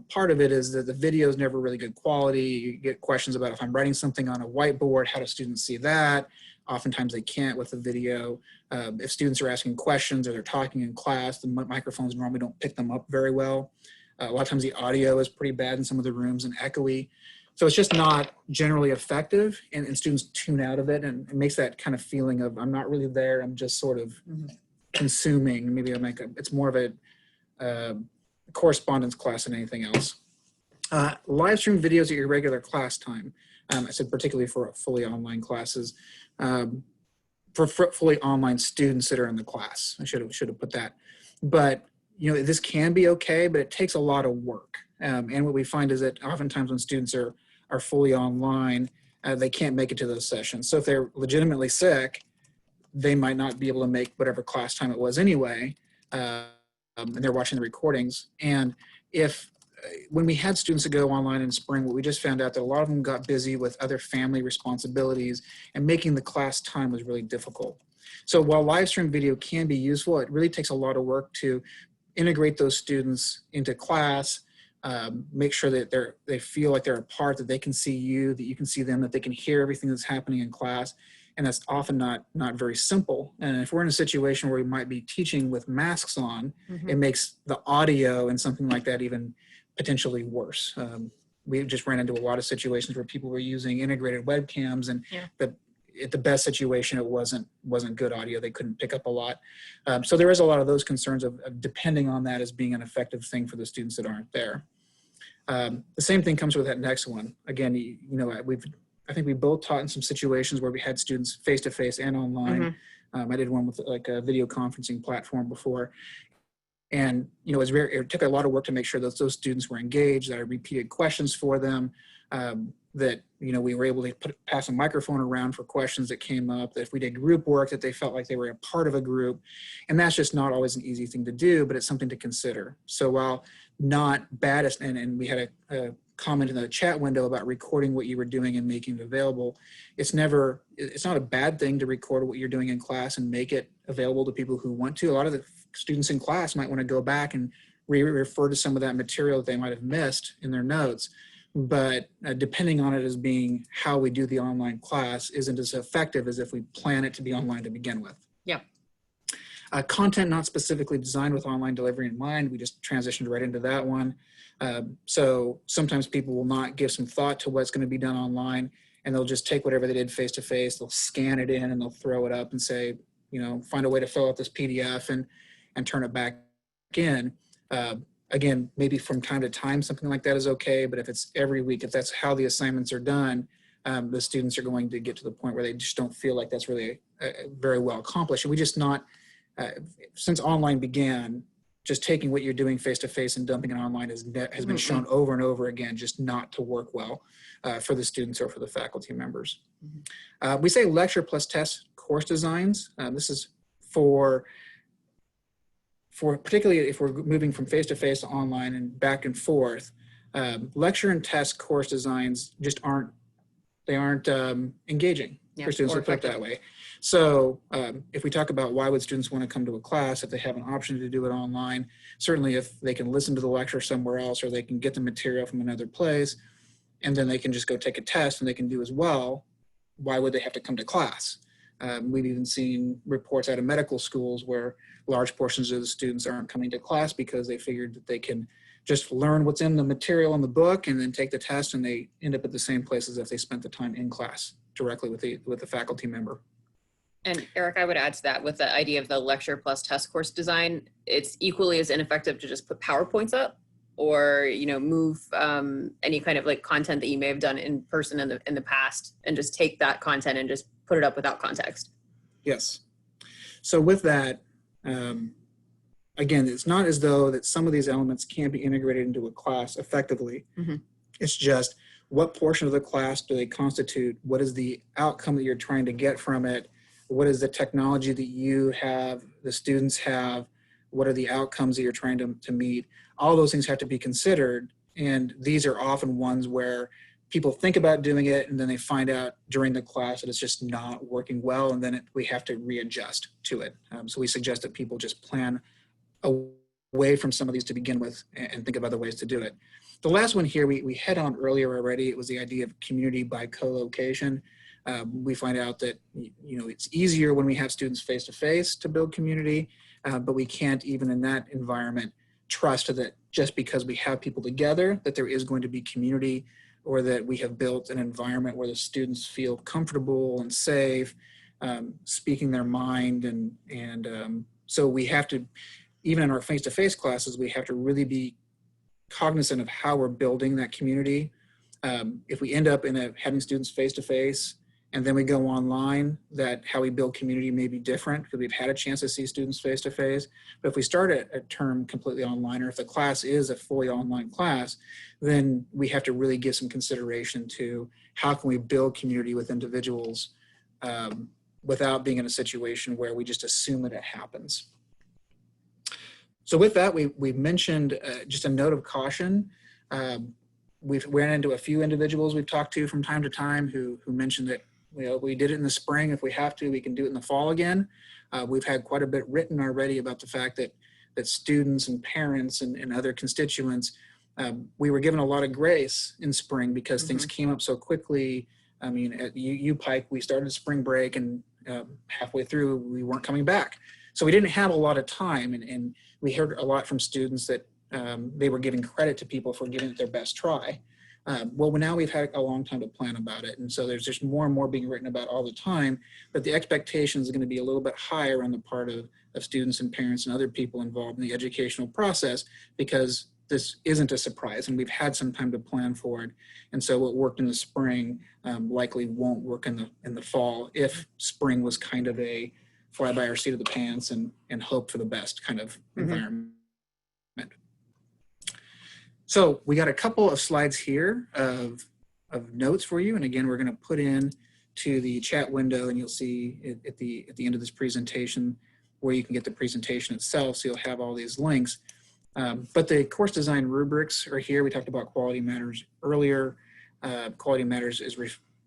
Part of it is that the video is never really good quality. You get questions about if I'm writing something on a whiteboard, how do students see that? Oftentimes they can't with the video. If students are asking questions or they're talking in class, the microphones normally don't pick them up very well. A lot of times the audio is pretty bad in some of the rooms and echoey. So it's just not generally effective, and students tune out of it, and it makes that kind of feeling of I'm not really there, I'm just sort of consuming. Maybe it's more of a correspondence class than anything else. Live stream videos at your regular class time. I said particularly for fully online classes, for fully online students that are in the class. I should have put that. But this can be okay, but it takes a lot of work. And what we find is that oftentimes when students are fully online, they can't make it to those sessions. So if they're legitimately sick, they might not be able to make whatever class time it was anyway, and they're watching the recordings. And when we had students that go online in spring, we just found out that a lot of them got busy with other family responsibilities, and making the class time was really difficult. So while live stream video can be useful, it really takes a lot of work to integrate those students into class, make sure that they feel like they're a part, that they can see you, that you can see them, that they can hear everything that's happening in class. And that's often not very simple. And if we're in a situation where we might be teaching with masks on, it makes the audio and something like that even potentially worse. We just ran into a lot of situations where people were using integrated webcams, and at the best situation, it wasn't good audio. They couldn't pick up a lot. So there is a lot of those concerns of depending on that as being an effective thing for the students that aren't there. The same thing comes with that next one. Again, I think we both taught in some situations where we had students face-to-face and online. I did one with like a video conferencing platform before. And, it took a lot of work to make sure that those students were engaged, that I repeated questions for them, that, we were able to pass a microphone around for questions that came up, that if we did group work, that they felt like they were a part of a group. And that's just not always an easy thing to do, but it's something to consider. So while not bad, and we had a comment in the chat window about recording what you were doing and making it available, it's not a bad thing to record what you're doing in class and make it available to people who want to. A lot of the students in class might want to go back and refer to some of that material that they might have missed in their notes. But depending on it as being how we do the online class isn't as effective as if we plan it to be online to begin with. Yep. Content not specifically designed with online delivery in mind, we just transitioned right into that one. So sometimes people will not give some thought to what's going to be done online, and they'll just take whatever they did face-to-face, they'll scan it in and they'll throw it up and say, find a way to fill out this PDF and turn it back in. Again, maybe from time to time, something like that is okay, but if it's every week, if that's how the assignments are done, the students are going to get to the point where they just don't feel like that's really very well accomplished. And we just not, since online began, just taking what you're doing face-to-face and dumping it online has been shown over and over again just not to work well for the students or for the faculty members. We say lecture plus test course designs. This is for particularly if we're moving from face-to-face to online and back and forth, lecture and test course designs just aren't engaging for students to put it that way. So if we talk about why would students want to come to a class if they have an option to do it online, certainly if they can listen to the lecture somewhere else or they can get the material from another place and then they can just go take a test and they can do as well, why would they have to come to class? We've even seen reports out of medical schools where large portions of the students aren't coming to class because they figured that they can just learn what's in the material in the book and then take the test, and they end up at the same place as if they spent the time in class directly with the faculty member. And Eric, I would add to that with the idea of the lecture plus test course design, it's equally as ineffective to just put PowerPoints up or, you know, move any kind of like content that you may have done in person in the past and just take that content and just put it up without context. Yes. So with that, again, it's not as though that some of these elements can't be integrated into a class effectively. Mm-hmm. It's just what portion of the class do they constitute? What is the outcome that you're trying to get from it? What is the technology that you have, the students have? What are the outcomes that you're trying to meet? All those things have to be considered. And these are often ones where people think about doing it and then they find out during the class that it's just not working well. And then we have to readjust to it. So we suggest that people just plan away from some of these to begin with and think of other ways to do it. The last one here, we hit on earlier already. It was the idea of community by co-location. We find out that, you know, it's easier when we have students face-to-face to build community, but we can't even in that environment trust that just because we have people together that there is going to be community, or that we have built an environment where the students feel comfortable and safe, speaking their mind. And so we have to, even in our face-to-face classes, we have to really be cognizant of how we're building that community. If we end up having students face-to-face and then we go online, that how we build community may be different because we've had a chance to see students face-to-face. But if we start a term completely online, or if the class is a fully online class, then we have to really give some consideration to how can we build community with individuals without being in a situation where we just assume that it happens. So with that, we mentioned just a note of caution. We've ran into a few individuals we've talked to from time to time who mentioned that, you know, we did it in the spring. If we have to, we can do it in the fall again. We've had quite a bit written already about the fact that students and parents and other constituents, we were given a lot of grace in spring because things came up so quickly. I mean, at Pike, we started spring break and halfway through, we weren't coming back. So we didn't have a lot of time, and we heard a lot from students that they were giving credit to people for giving it their best try. Well, now we've had a long time to plan about it, and so there's just more and more being written about all the time, but the expectations are going to be a little bit higher on the part of students and parents and other people involved in the educational process, because this isn't a surprise, and we've had some time to plan for it. And so what worked in the spring likely won't work in the fall, if spring was kind of a fly by our seat of the pants and hope for the best kind of environment. So we got a couple of slides here of notes for you. And again, we're going to put in to the chat window, and you'll see at the end of this presentation where you can get the presentation itself. So you'll have all these links. But the course design rubrics are here. We talked about quality matters earlier. Quality matters is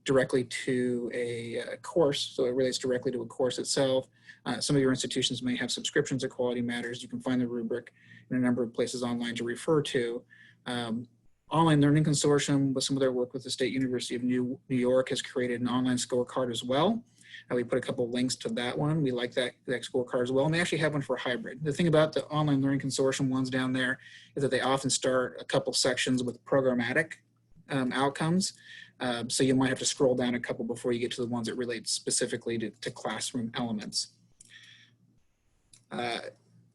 directly to a course, so it relates directly to a course itself. Some of your institutions may have subscriptions to Quality Matters. You can find the rubric in a number of places online to refer to. Online Learning Consortium, with some of their work with the State University of New York, has created an online scorecard as well. We put a couple links to that one. We like that scorecard as well. And they actually have one for hybrid. The thing about the Online Learning Consortium ones down there is that they often start a couple sections with programmatic outcomes. So you might have to scroll down a couple before you get to the ones that relate specifically to classroom elements.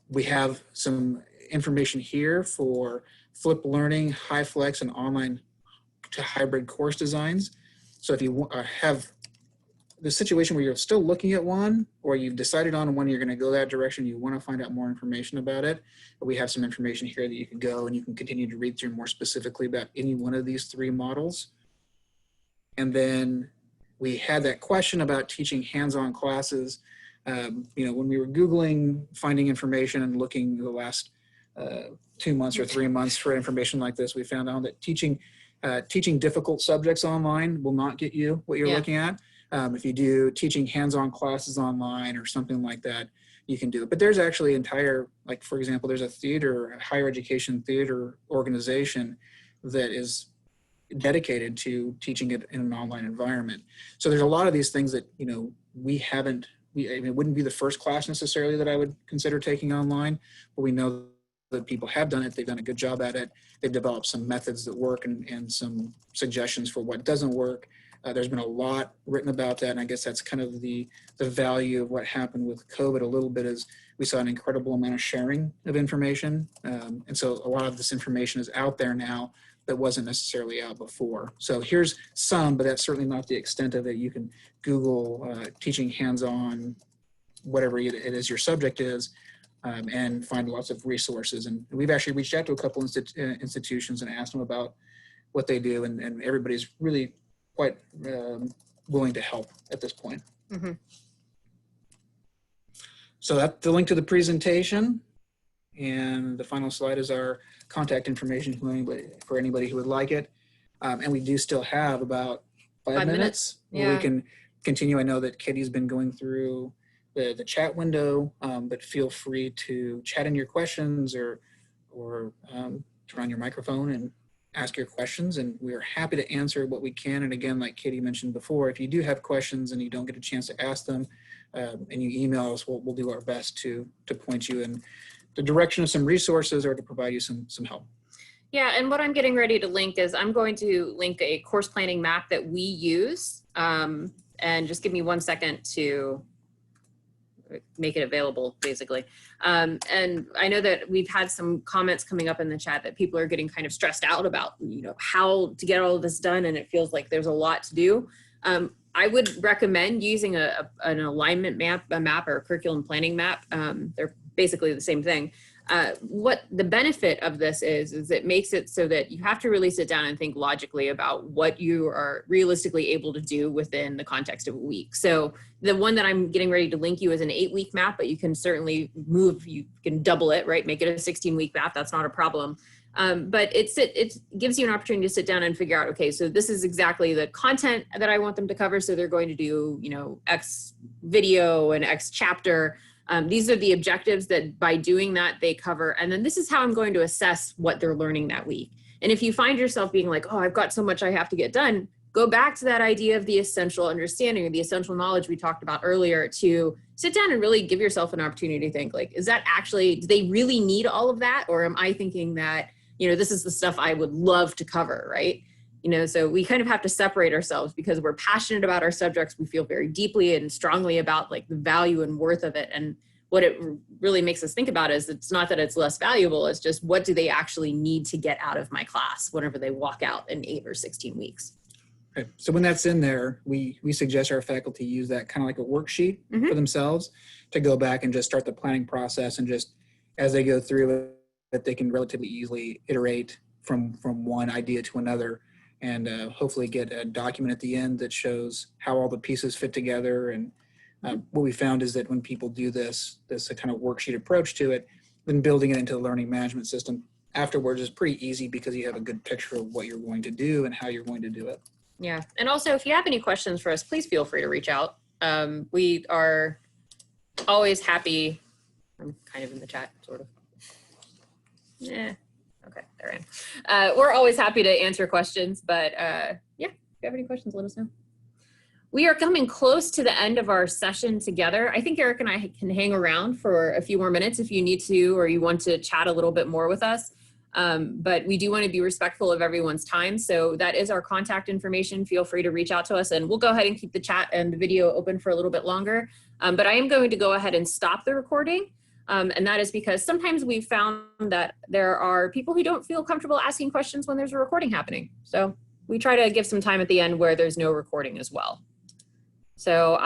We have some information here for flipped learning, high flex, and online to hybrid course designs. So if you have the situation where you're still looking at one, or you've decided on when you're going to go that direction, you want to find out more information about it, we have some information here that you can go and you can continue to read through more specifically about any one of these three models. And then we had that question about teaching hands-on classes. You know, when we were Googling, finding information and looking the last 2 months or 3 months for information like this, we found out that teaching difficult subjects online will not get you what you're looking at. If you do teaching hands-on classes online or something like that, you can do it. But there's actually entire, like for example, there's a higher education theater organization that is dedicated to teaching it in an online environment. So there's a lot of these things that, you know, I mean, it wouldn't be the first class necessarily that I would consider taking online, but we know that people have done it. They've done a good job at it. They've developed some methods that work and some suggestions for what doesn't work. There's been a lot written about that, and I guess that's kind of the value of what happened with COVID a little bit is we saw an incredible amount of sharing of information. And so a lot of this information is out there now that wasn't necessarily out before. So here's some, but that's certainly not the extent of it. You can Google teaching hands-on, whatever it is your subject is, and find lots of resources. And we've actually reached out to a couple institutions and asked them about what they do, and everybody's really quite willing to help at this point. Mm-hmm. So that's the link to the presentation. And the final slide is our contact information for anybody who would like it. And we do still have about 5 minutes where we can continue. I know that Kitty's been going through the chat window, but feel free to chat in your questions or turn on your microphone and ask your questions, and we are happy to answer what we can. And again, like Katie mentioned before, if you do have questions and you don't get a chance to ask them, and you email us, we'll do our best to point you in the direction of some resources or to provide you some help. Yeah, and what I'm getting ready to link is I'm going to link a course planning map that we use, and just give me 1 second to make it available, basically. And I know that we've had some comments coming up in the chat that people are getting kind of stressed out about, how to get all of this done, and it feels like there's a lot to do. I would recommend using an alignment map, a map or a curriculum planning map. They're basically the same thing. What the benefit of this is it makes it so that you have to really sit down and think logically about what you are realistically able to do within the context of a week. So the one that I'm getting ready to link you is an 8-week map, but you can certainly you can double it, right? Make it a 16-week map. That's not a problem. But it gives you an opportunity to sit down and figure out, okay, so this is exactly the content that I want them to cover. So they're going to do, X video and X chapter. These are the objectives that by doing that they cover. And then this is how I'm going to assess what they're learning that week. And if you find yourself being like, oh, I've got so much I have to get done, go back to that idea of the essential understanding or the essential knowledge we talked about earlier to sit down and really give yourself an opportunity to think like, is that actually, do they really need all of that? Or am I thinking that, this is the stuff I would love to cover, right? So we kind of have to separate ourselves because we're passionate about our subjects. We feel very deeply and strongly about like the value and worth of it. And what it really makes us think about is it's not that it's less valuable. It's just what do they actually need to get out of my class whenever they walk out in 8 or 16 weeks. Okay. So when that's in there, we suggest our faculty use that kind of like a worksheet for themselves to go back and just start the planning process, and just as they go through it, that they can relatively easily iterate from one idea to another, and hopefully get a document at the end that shows how all the pieces fit together. And what we found is that when people do this kind of worksheet approach to it, then building it into the learning management system afterwards is pretty easy because you have a good picture of what you're going to do and how you're going to do it. Yeah. And also, if you have any questions for us, please feel free to reach out. We are always happy. I'm kind of in the chat, sort of. Yeah. Okay, there I am. We're always happy to answer questions, but yeah, if you have any questions, let us know. We are coming close to the end of our session together. I think Eric and I can hang around for a few more minutes if you need to, or you want to chat a little bit more with us. But we do want to be respectful of everyone's time. So that is our contact information. Feel free to reach out to us, and we'll go ahead and keep the chat and the video open for a little bit longer. But I am going to go ahead and stop the recording. And that is because sometimes we've found that there are people who don't feel comfortable asking questions when there's a recording happening. So we try to give some time at the end where there's no recording as well. So